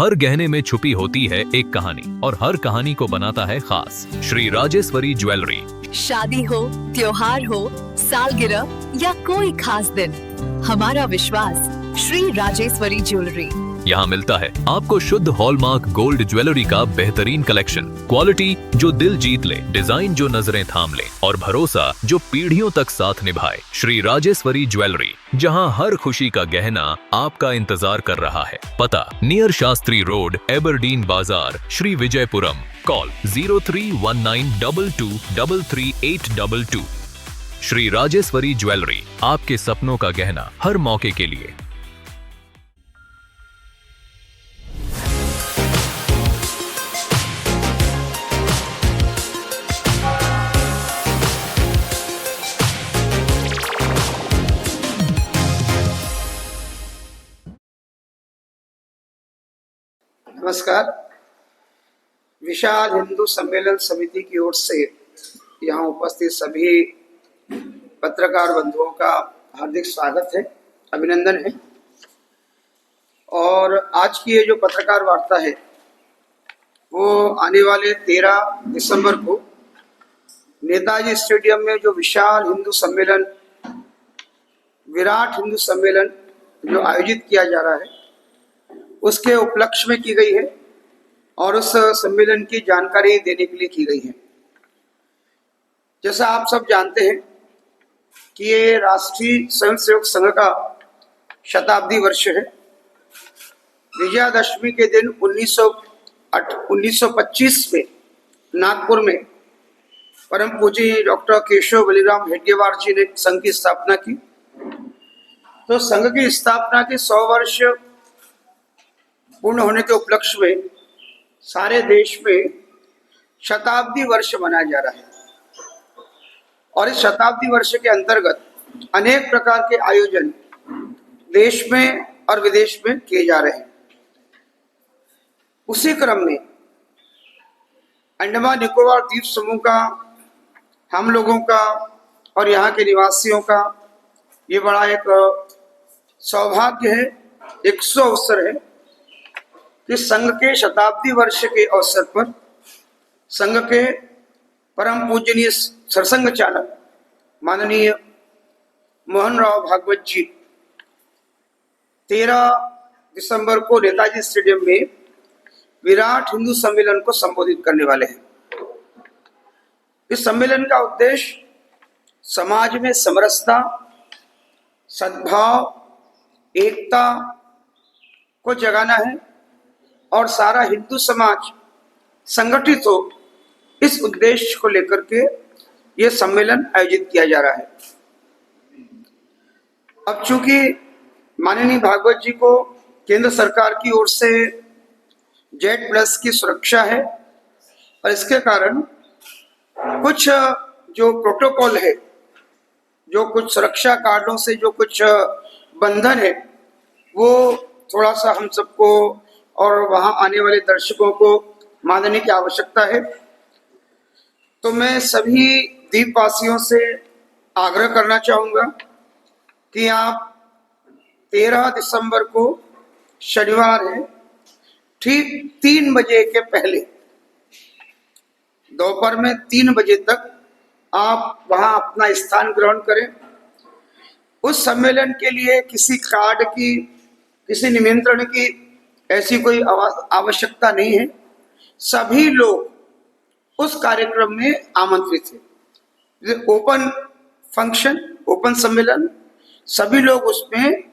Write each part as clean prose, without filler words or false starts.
हर गहने में छुपी होती है एक कहानी और हर कहानी को बनाता है खास। श्री राजेश्वरी ज्वेलरी। शादी हो, त्योहार हो, सालगिरह या कोई खास दिन, हमारा विश्वास श्री राजेश्वरी ज्वेलरी। यहाँ मिलता है आपको शुद्ध हॉलमार्क गोल्ड ज्वेलरी का बेहतरीन कलेक्शन, क्वालिटी जो दिल जीत ले, डिजाइन जो नजरें थाम ले और भरोसा जो पीढ़ियों तक साथ निभाए। श्री राजेश्वरी ज्वेलरी, जहाँ हर खुशी का गहना आपका इंतजार कर रहा है। पता नियर शास्त्री रोड, एबरडीन बाजार, श्री विजयपुरम। कॉल 031922333822। श्री राजेश्वरी ज्वेलरी, आपके सपनों का गहना हर मौके के लिए। नमस्कार। विशाल हिंदू सम्मेलन समिति की ओर से यहाँ उपस्थित सभी पत्रकार बंधुओं का हार्दिक स्वागत है, अभिनंदन है। और आज की ये जो पत्रकार वार्ता है वो आने वाले 13 दिसंबर को नेताजी स्टेडियम में जो विशाल हिंदू सम्मेलन, विराट हिंदू सम्मेलन जो आयोजित किया जा रहा है उसके उपलक्ष्य में की गई है और उस सम्मेलन की जानकारी देने के लिए की गई है। जैसा आप सब जानते हैं कि ये राष्ट्रीय स्वयंसेवक संघ का शताब्दी वर्ष है। विजयादशमी के दिन 1925 में नागपुर में परम पूज्य डॉक्टर केशव बलिराम हेडगेवार जी ने संघ की स्थापना की। तो संघ की स्थापना के 100 वर्ष पूर्ण होने के उपलक्ष्य में सारे देश में शताब्दी वर्ष मनाया जा रहा है और इस शताब्दी वर्ष के अंतर्गत अनेक प्रकार के आयोजन देश में और विदेश में किए जा रहे हैं। उसी क्रम में अंडमान निकोबार द्वीप समूह का, हम लोगों का और यहाँ के निवासियों का ये बड़ा एक सौभाग्य है, एक अवसर है कि संघ के शताब्दी वर्ष के अवसर पर संघ के परम पूजनीय सरसंघ चालक माननीय मोहन राव भागवत जी 13 दिसंबर को नेताजी स्टेडियम में विराट हिंदू सम्मेलन को संबोधित करने वाले हैं। इस सम्मेलन का उद्देश्य समाज में समरसता, सद्भाव, एकता को जगाना है और सारा हिंदू समाज संगठित हो, इस उद्देश्य को लेकर के ये सम्मेलन आयोजित किया जा रहा है। अब चूंकि माननीय भागवत जी को केंद्र सरकार की ओर से Z+ की सुरक्षा है और इसके कारण कुछ जो प्रोटोकॉल है, जो कुछ सुरक्षा कार्डों से जो कुछ बंधन है, वो थोड़ा सा हम सबको और वहां आने वाले दर्शकों को मानने की आवश्यकता है। तो मैं सभी द्वीपवासियों से आग्रह करना चाहूँगा कि आप 13 दिसंबर को शनिवार है, ठीक 3 बजे के पहले दोपहर में 3 बजे तक आप वहां अपना स्थान ग्रहण करें। उस सम्मेलन के लिए किसी कार्ड की, किसी निमंत्रण की ऐसी कोई आवश्यकता नहीं है। सभी लोग उस कार्यक्रम में आमंत्रित हैं। ओपन फंक्शन, ओपन सम्मेलन, सभी लोग उसमें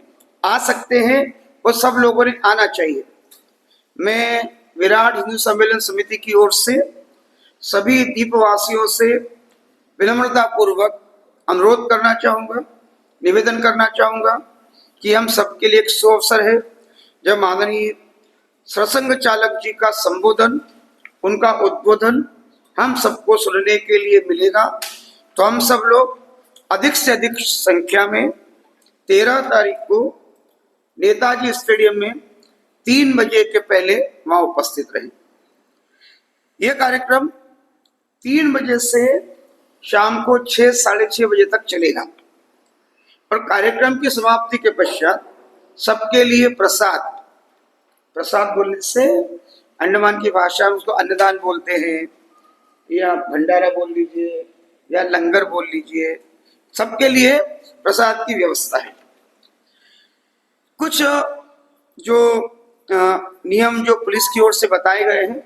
आ सकते हैं और सब लोगों ने आना चाहिए। मैं विराट हिंदू सम्मेलन समिति की ओर से सभी द्वीपवासियों से विनम्रता पूर्वक अनुरोध करना चाहूँगा, निवेदन करना चाहूँगा कि हम सबके लिए एक अवसर है जब माननीय सरसंघ चालक जी का संबोधन, उनका उद्बोधन हम सबको सुनने के लिए मिलेगा। तो हम सब लोग अधिक से अधिक संख्या में 13 तारीख को नेताजी स्टेडियम में 3 बजे के पहले वहां उपस्थित रहें। यह कार्यक्रम 3 बजे से शाम को 6, साढ़े 6 बजे तक चलेगा और कार्यक्रम की समाप्ति के पश्चात सबके लिए प्रसाद बोलने से अंडमान की भाषा में उसको अन्नदान बोलते हैं, या भंडारा बोल लीजिए, या लंगर बोल लीजिए, सबके लिए प्रसाद की व्यवस्था है। कुछ जो नियम जो पुलिस की ओर से बताए गए हैं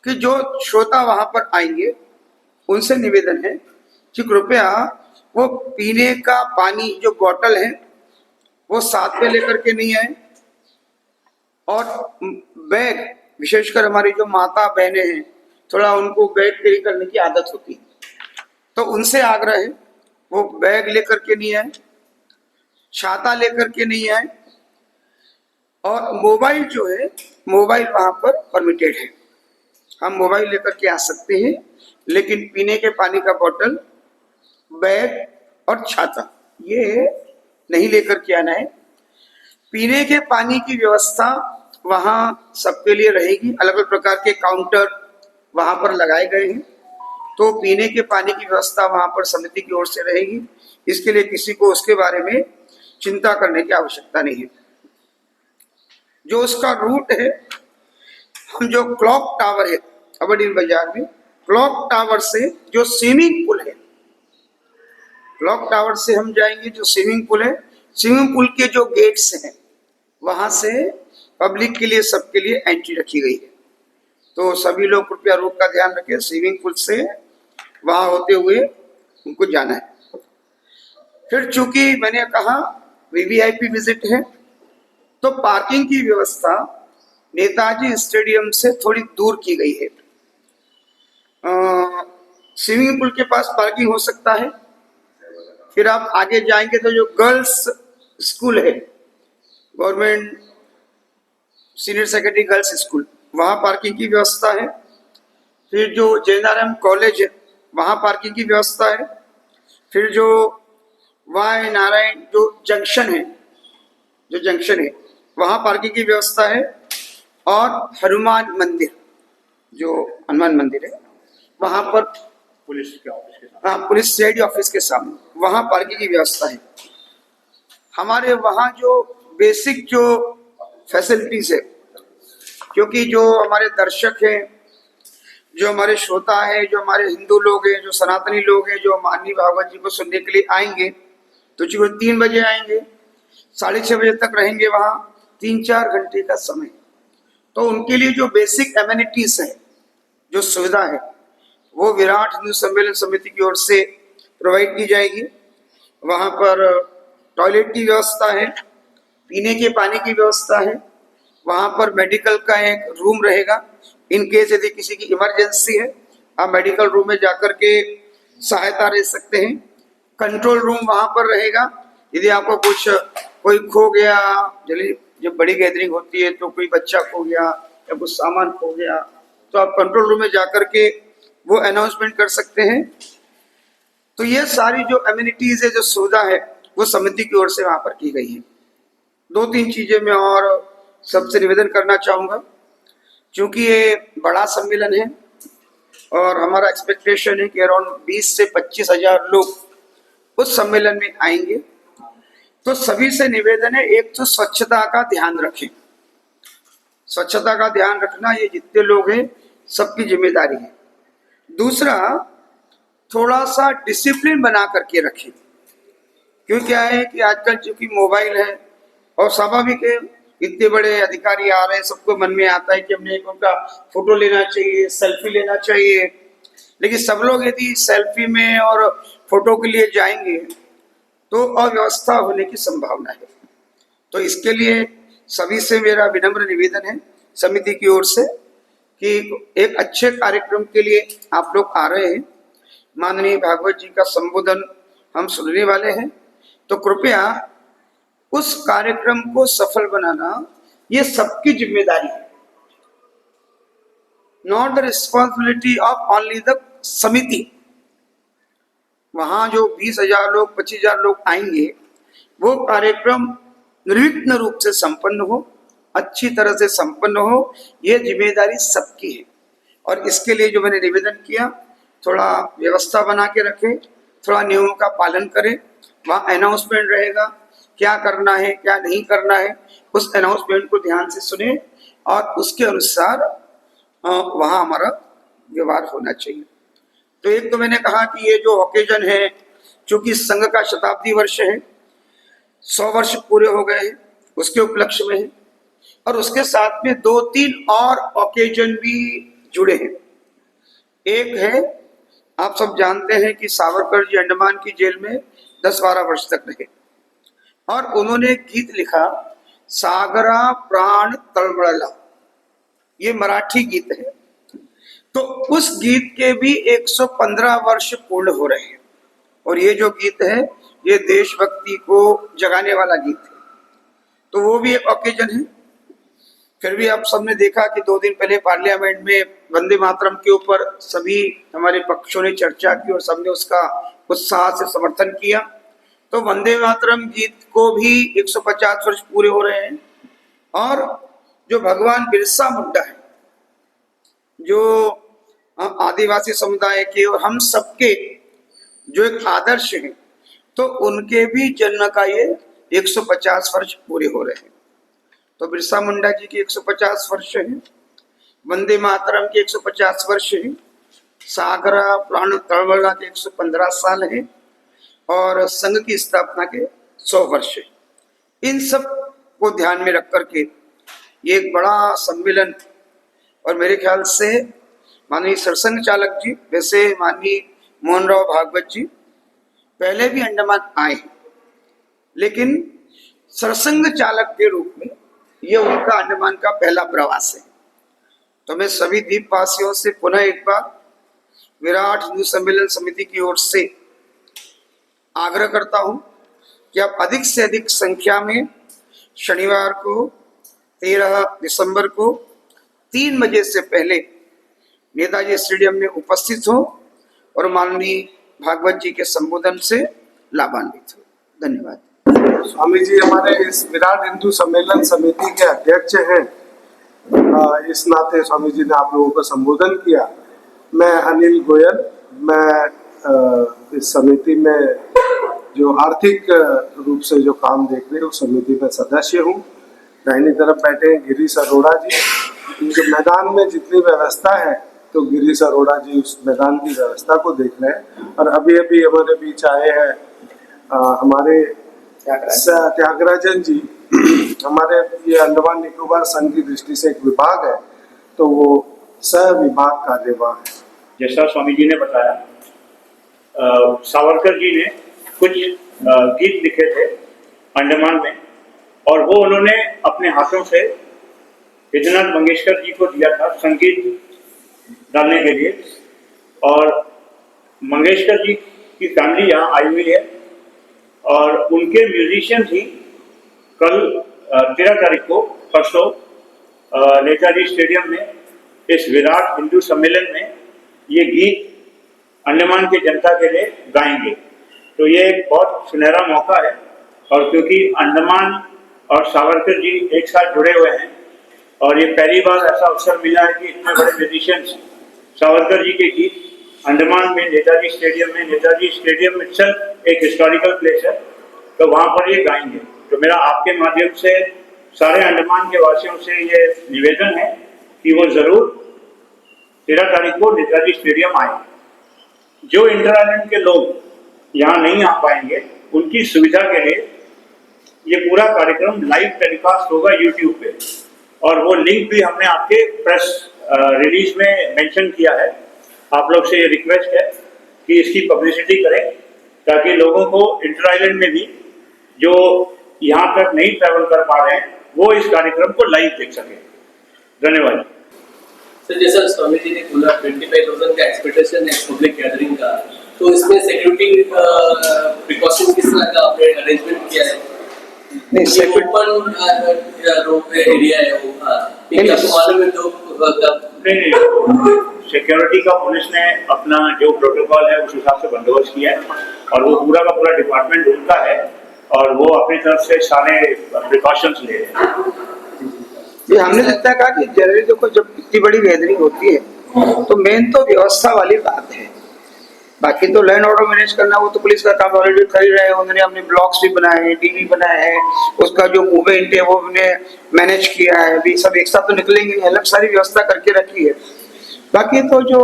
कि जो श्रोता वहां पर आएंगे उनसे निवेदन है कि कृपया वो पीने का पानी जो बोतल है वो साथ में लेकर के नहीं आए, और बैग, विशेषकर हमारी जो माता बहनें हैं थोड़ा उनको बैग कैरी करने की आदत होती है, तो उनसे आग्रह है वो बैग लेकर के नहीं आए, छाता लेकर के नहीं आए, और मोबाइल जो है मोबाइल वहां पर परमिटेड है। हम मोबाइल लेकर के आ सकते हैं, लेकिन पीने के पानी का बोतल, बैग और छाता ये नहीं लेकर के आना है। पीने के पानी की व्यवस्था वहां सबके लिए रहेगी, अलग अलग प्रकार के काउंटर वहां पर लगाए गए हैं, तो पीने के पानी की व्यवस्था वहां पर समिति की ओर से रहेगी। इसके लिए किसी को उसके बारे में चिंता करने की आवश्यकता नहीं है। जो उसका रूट है, हम जो क्लॉक टावर है अबरडीन बाजार में, क्लॉक टावर से जो स्विमिंग पूल है, क्लॉक टावर से हम जाएंगे, जो स्विमिंग पूल है, स्विमिंग पूल के जो गेट्स हैं वहां से पब्लिक के लिए, सबके लिए एंट्री रखी गई है। तो सभी लोग कृपया रूट का ध्यान रखें, स्विमिंग पूल से वहां होते हुए उनको जाना है। फिर चूंकि मैंने कहा वीवीआईपी विजिट है, तो पार्किंग की व्यवस्था नेताजी स्टेडियम से थोड़ी दूर की गई है। स्विमिंग पूल के पास पार्किंग हो सकता है। फिर आप आगे जाएंगे तो जो गर्ल्स स्कूल है, government senior secondary girls school, वहाँ पार्किंग की व्यवस्था है। फिर जो जैनाराम कॉलेज है वहाँ पार्किंग की व्यवस्था है। फिर जो वाय नारायण जो जंक्शन है वहाँ पार्किंग की व्यवस्था है। और हनुमान मंदिर, जो हनुमान मंदिर है वहाँ पर पुलिस के ऑफिस के सामने, हाँ, पुलिस सीआईडी ऑफिस के सामने वहाँ पार्किंग की व्यवस्था है। हमारे वहाँ जो बेसिक जो फैसिलिटीज है, क्योंकि जो हमारे दर्शक हैं, जो हमारे श्रोता हैं, जो हमारे हिंदू लोग हैं, जो सनातनी लोग हैं, जो माननीय भागवत जी को सुनने के लिए आएंगे, तो जी वो 3 बजे आएंगे, 6:30 बजे तक रहेंगे वहाँ, 3-4 घंटे का समय। तो उनके लिए जो बेसिक एमिनिटीज है, जो सुविधा है, वो विराट हिंदू सम्मेलन समिति की ओर से प्रोवाइड की जाएगी। वहाँ पर टॉयलेट की व्यवस्था है, पीने के पानी की व्यवस्था है, वहाँ पर मेडिकल का एक रूम रहेगा। इन केस यदि किसी की इमरजेंसी है, आप मेडिकल रूम में जाकर के सहायता ले सकते हैं। कंट्रोल रूम वहाँ पर रहेगा। यदि आपको कोई खो गया, जब बड़ी गैदरिंग होती है तो कोई बच्चा खो गया या कुछ सामान खो गया, तो आप कंट्रोल रूम में जाकर के वो अनाउंसमेंट कर सकते हैं। तो ये सारी जो एमिनिटीज है, जो सुविधा है, वो समिति की ओर से वहाँ पर की गई है। 2-3 चीजें मैं और सबसे निवेदन करना चाहूँगा। क्योंकि ये बड़ा सम्मेलन है और हमारा एक्सपेक्टेशन है कि अराउंड 20 से 25 हजार लोग उस सम्मेलन में आएंगे, तो सभी से निवेदन है, एक तो स्वच्छता का ध्यान रखें। स्वच्छता का ध्यान रखना ये जितने लोग हैं सबकी जिम्मेदारी है। दूसरा, थोड़ा सा डिसिप्लिन बना करके रखें। क्यों क्या है कि आजकल चूंकि मोबाइल है और स्वाभाविक है, इतने बड़े अधिकारी आ रहे हैं, सबको मन में आता है कि हमने उनका फोटो लेना चाहिए, सेल्फी लेना चाहिए। लेकिन सब लोग यदि सेल्फी में और फोटो के लिए जाएंगे तो अव्यवस्था होने की संभावना है। तो इसके लिए सभी से मेरा विनम्र निवेदन है समिति की ओर से कि एक अच्छे कार्यक्रम के लिए आप लोग आ रहे हैं, माननीय भागवत जी का संबोधन हम सुनने वाले हैं, तो कृपया उस कार्यक्रम को सफल बनाना ये सबकी जिम्मेदारी है, not the responsibility of only the समिति। वहां जो 20,000 लोग, 25,000 लोग आएंगे, वो कार्यक्रम निर्विघ्न रूप से संपन्न हो, अच्छी तरह से संपन्न हो, ये जिम्मेदारी सबकी है। और इसके लिए जो मैंने निवेदन किया, थोड़ा व्यवस्था बना के रखें, थोड़ा नियमों का पालन करें। वहाँ अनाउंसमेंट रहेगा, क्या करना है क्या नहीं करना है, उस अनाउंसमेंट को ध्यान से सुने और उसके अनुसार वहाँ हमारा व्यवहार होना चाहिए। तो एक तो मैंने कहा कि ये जो ओकेजन है, चूंकि संघ का शताब्दी वर्ष है, 100 वर्ष पूरे हो गए हैं, उसके उपलक्ष्य में है, और उसके साथ में 2-3 और ओकेजन भी जुड़े हैं। एक है, आप सब जानते हैं कि सावरकर जी अंडमान की जेल में 10-12 वर्ष तक रहे और उन्होंने एक गीत लिखा, सागरा प्राण तळमळला, ये मराठी गीत है। तो उस गीत के भी 115 वर्ष पूर्ण हो रहे हैं और ये जो गीत है ये देशभक्ति को जगाने वाला गीत है, तो वो भी एक ओकेजन है। फिर भी आप सबने देखा कि 2 दिन पहले पार्लियामेंट में वंदे मातरम के ऊपर सभी हमारे पक्षों ने चर्चा की और सबने उसका उत्साह से समर्थन किया। तो वंदे मातरम गीत को भी 150 वर्ष पूरे हो रहे हैं। और जो भगवान बिरसा मुंडा है, जो आदिवासी समुदाय के और हम सबके जो एक आदर्श हैं, तो उनके भी जन्म का ये 150 वर्ष पूरे हो रहे हैं। तो बिरसा मुंडा जी की 150 वर्ष है, वंदे मातरम के 150 वर्ष है, सागरा प्राण तळमळला के 115 साल है और संघ की स्थापना के 100 वर्ष है। इन सब को ध्यान में रख करके ये एक बड़ा सम्मेलन, और मेरे ख्याल से माननीय सरसंघ चालक जी, वैसे माननीय मोहन राव भागवत जी पहले भी अंडमान आए, लेकिन सरसंघ चालक के रूप में ये उनका अंडमान का पहला प्रवास है। तो मैं सभी द्वीपवासियों से पुनः एक बार विराट हिंदू सम्मेलन समिति की ओर से आग्रह करता हूं कि आप अधिक से अधिक संख्या में शनिवार को 13 दिसंबर को 3 बजे से पहले नेताजी स्टेडियम में उपस्थित हो और माननीय भागवत जी के संबोधन से लाभान्वित हो। धन्यवाद। स्वामी जी हमारे इस विराट हिंदू सम्मेलन समिति के अध्यक्ष हैं, इस नाते स्वामी जी ने आप लोगों को संबोधन किया। मैं अनिल गोयल, मैं इस समिति में जो आर्थिक रूप से जो काम देख रहे हैं उस समिति में सदस्य हूँ। दाहिनी तरफ बैठे हैं गिरीश अरोड़ा जी, इनके मैदान में जितनी व्यवस्था है तो गिरीश अरोड़ा जी उस मैदान की व्यवस्था को देख रहे हैं। और अभी अभी हमारे बीच आए हैं हमारे त्यागराजन जी, हमारे ये अंडमान निकोबार संघ की दृष्टि से एक विभाग है, तो वो सह विभाग कार्यवाह है। जैसा स्वामी जी ने बताया, सावरकर जी ने कुछ गीत लिखे थे अंडमान में और वो उन्होंने अपने हाथों से हिदनाथ मंगेशकर जी को दिया था संगीत डालने के लिए। और मंगेशकर जी की फैमिली यहाँ आई हुई है और उनके म्यूजिशियंस ही कल 13 तारीख को परसों नेताजी स्टेडियम में इस विराट हिंदू सम्मेलन में ये गीत अंडमान के जनता के लिए गाएंगे। तो ये एक बहुत सुनहरा मौका है और क्योंकि अंडमान और सावरकर जी एक साथ जुड़े हुए हैं और ये पहली बार ऐसा अवसर मिला है कि इतने बड़े म्यूजिशियंस सावरकर जी के गीत अंडमान में नेताजी स्टेडियम इटसेल्फ एक हिस्टोरिकल प्लेस है, तो वहाँ पर ये गाएंगे। तो मेरा आपके माध्यम से सारे अंडमान के वासियों से ये निवेदन है कि वो जरूर 13 तारीख को नेताजी स्टेडियम आए। जो इंटर आइलैंड के लोग यहाँ नहीं आ पाएंगे उनकी सुविधा के लिए ये पूरा कार्यक्रम लाइव टेलीकास्ट होगा यूट्यूब पे और वो लिंक भी हमने आपके प्रेस रिलीज में मेंशन किया है। आप लोग से ये रिक्वेस्ट है कि इसकी पब्लिसिटी करें ताकि लोगों को इंटर आइलैंड में भी जो यहाँ तक नहीं ट्रैवल कर पा रहे हैं वो इस कार्यक्रम को लाइव देख सके। धन्यवाद। सर जैसा स्वामी जी ने बोला 25,000 का एक्सपेक्टेशन है पब्लिक गैदरिंग का, तो इसमें सिक्योरिटी प्रिकॉशन किस तरह का आपने अरेंजमेंट किया है? नहीं, ओपन एरिया है वो, मालूम है तो नहीं, सिक्योरिटी का पुलिस ने अपना जो प्रोटोकॉल है उस हिसाब से बंदोबस्त किया है और वो पूरा का पूरा डिपार्टमेंट उनका है और वो अपनी तरफ से सारे प्रिकॉशंस ले रहे हैं। ये हमने लगता है कहा कि जनरली देखो जब इतनी बड़ी गैदरिंग होती है तो मेन तो व्यवस्था वाली बात है। बाकी तो लैंड ऑर्डर मैनेज करना वो तो पुलिस का काम ऑलरेडी कर ही रहे हैं। उन्होंने अपने ब्लॉक्स भी बनाए हैं, डीबी बनाए हैं, उसका जो मूवमेंट है वो उन्होंने मैनेज किया है। अभी सब एक साथ तो निकलेंगे, अलग सारी व्यवस्था करके रखी है। बाकी तो जो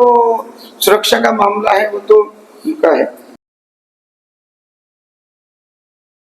सुरक्षा का मामला है वो तो उनका है।